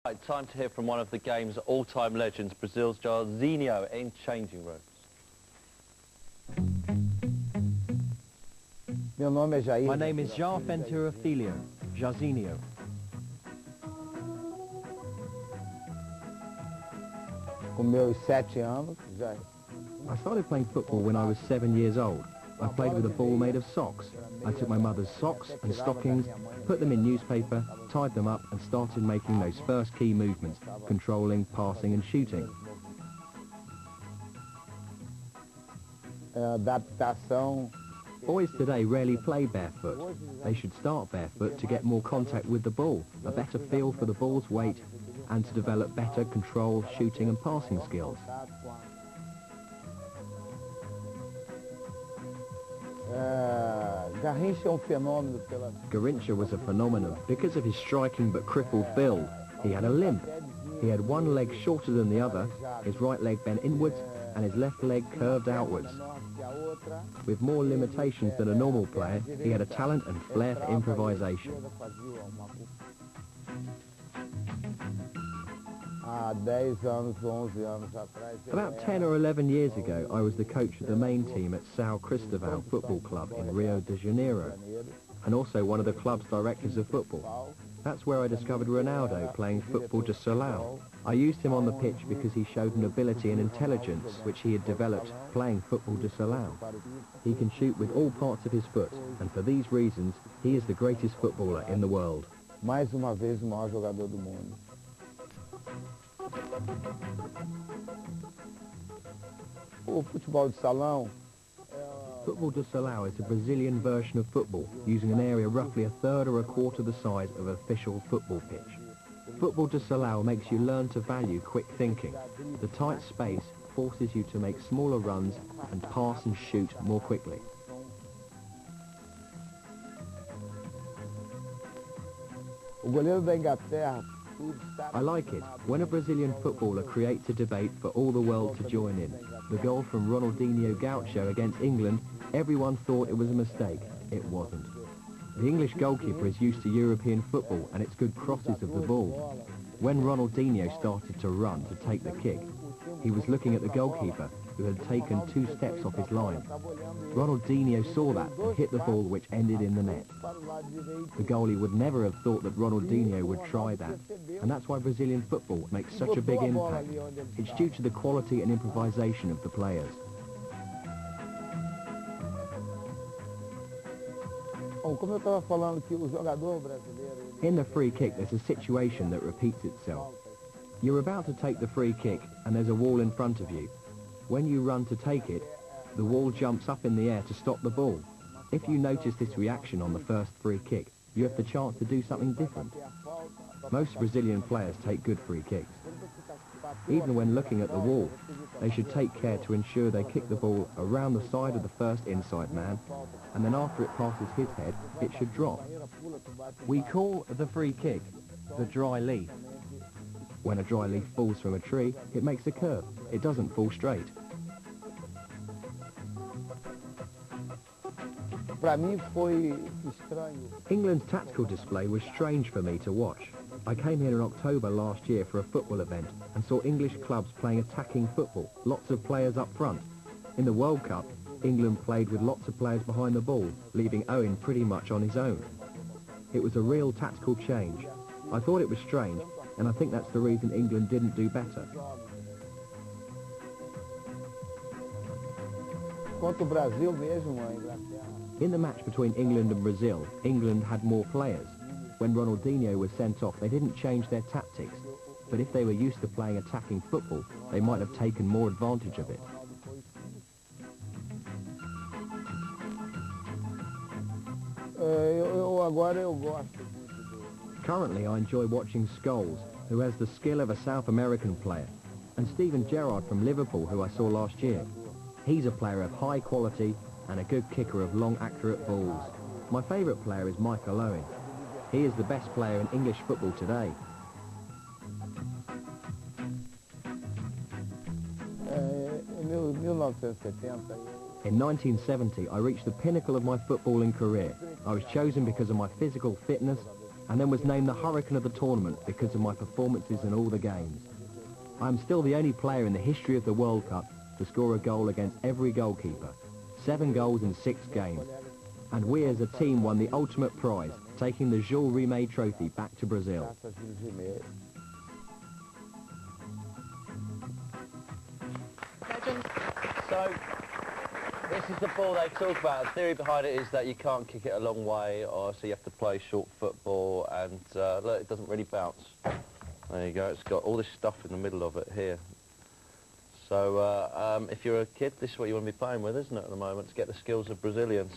Right, time to hear from one of the game's all-time legends, Brazil's Jairzainho, in changing rooms. My name is Jairzainho, Jairzainho. I started playing football when I was 7 years old. I played with a ball made of socks. I took my mother's socks and stockings, put them in newspaper, tied them up and started making those first key movements, controlling, passing and shooting. Boys today rarely play barefoot. They should start barefoot to get more contact with the ball, a better feel for the ball's weight and to develop better control, shooting and passing skills. Garrincha was a phenomenon because of his striking but crippled build. He had a limp. He had one leg shorter than the other, his right leg bent inwards and his left leg curved outwards. With more limitations than a normal player, he had a talent and flair for improvisation. About 10 or 11 years ago, I was the coach of the main team at São Cristóvão Football Club in Rio de Janeiro, and also one of the club's directors of football. That's where I discovered Ronaldo playing football de salão. I used him on the pitch because he showed an ability and intelligence which he had developed playing football de salão. He can shoot with all parts of his foot, and for these reasons, he is the greatest footballer in the world. Mais uma vez o maior jogador do mundo. Football de salão is a Brazilian version of football, using an area roughly a third or a quarter the size of an official football pitch. Football de salão makes you learn to value quick thinking. The tight space forces you to make smaller runs and pass and shoot more quickly. I like it when a Brazilian footballer creates a debate for all the world to join in. The goal from Ronaldinho Gaucho against England, everyone thought it was a mistake. It wasn't. The English goalkeeper is used to European football and its good crosses of the ball. When Ronaldinho started to run to take the kick, he was looking at the goalkeeper who had taken 2 steps off his line. Ronaldinho saw that and hit the ball which ended in the net. The goalie would never have thought that Ronaldinho would try that, and that's why Brazilian football makes such a big impact. It's due to the quality and improvisation of the players. In the free kick there's a situation that repeats itself. You're about to take the free kick and there's a wall in front of you. When you run to take it, the wall jumps up in the air to stop the ball. If you notice this reaction on the first free kick, you have the chance to do something different. Most Brazilian players take good free kicks. Even when looking at the wall, they should take care to ensure they kick the ball around the side of the first inside man, and then after it passes his head, it should drop. We call the free kick the dry leaf. When a dry leaf falls from a tree, it makes a curve. It doesn't fall straight. England's tactical display was strange for me to watch. I came here in October last year for a football event and saw English clubs playing attacking football, lots of players up front. In the World Cup, England played with lots of players behind the ball, leaving Owen pretty much on his own. It was a real tactical change. I thought it was strange, and I think that's the reason England didn't do better. In the match between England and Brazil, England had more players. When Ronaldinho was sent off, they didn't change their tactics. But if they were used to playing attacking football, they might have taken more advantage of it. Currently, I enjoy watching Scholes, who has the skill of a South American player, and Steven Gerrard from Liverpool, who I saw last year. He's a player of high quality and a good kicker of long, accurate balls. My favourite player is Michael Owen. He is the best player in English football today. In 1970, I reached the pinnacle of my footballing career. I was chosen because of my physical fitness, and then was named the Hurricane of the tournament because of my performances in all the games. I am still the only player in the history of the World Cup to score a goal against every goalkeeper, 7 goals in 6 games. And we as a team won the ultimate prize, taking the Jules Rimet trophy back to Brazil. So, this is the ball they talk about. The theory behind it is that you can't kick it a long way, or so you have to play short football, and look, it doesn't really bounce. There you go, it's got all this stuff in the middle of it here. So if you're a kid, this is what you want to be playing with, isn't it, at the moment, to get the skills of Brazilians.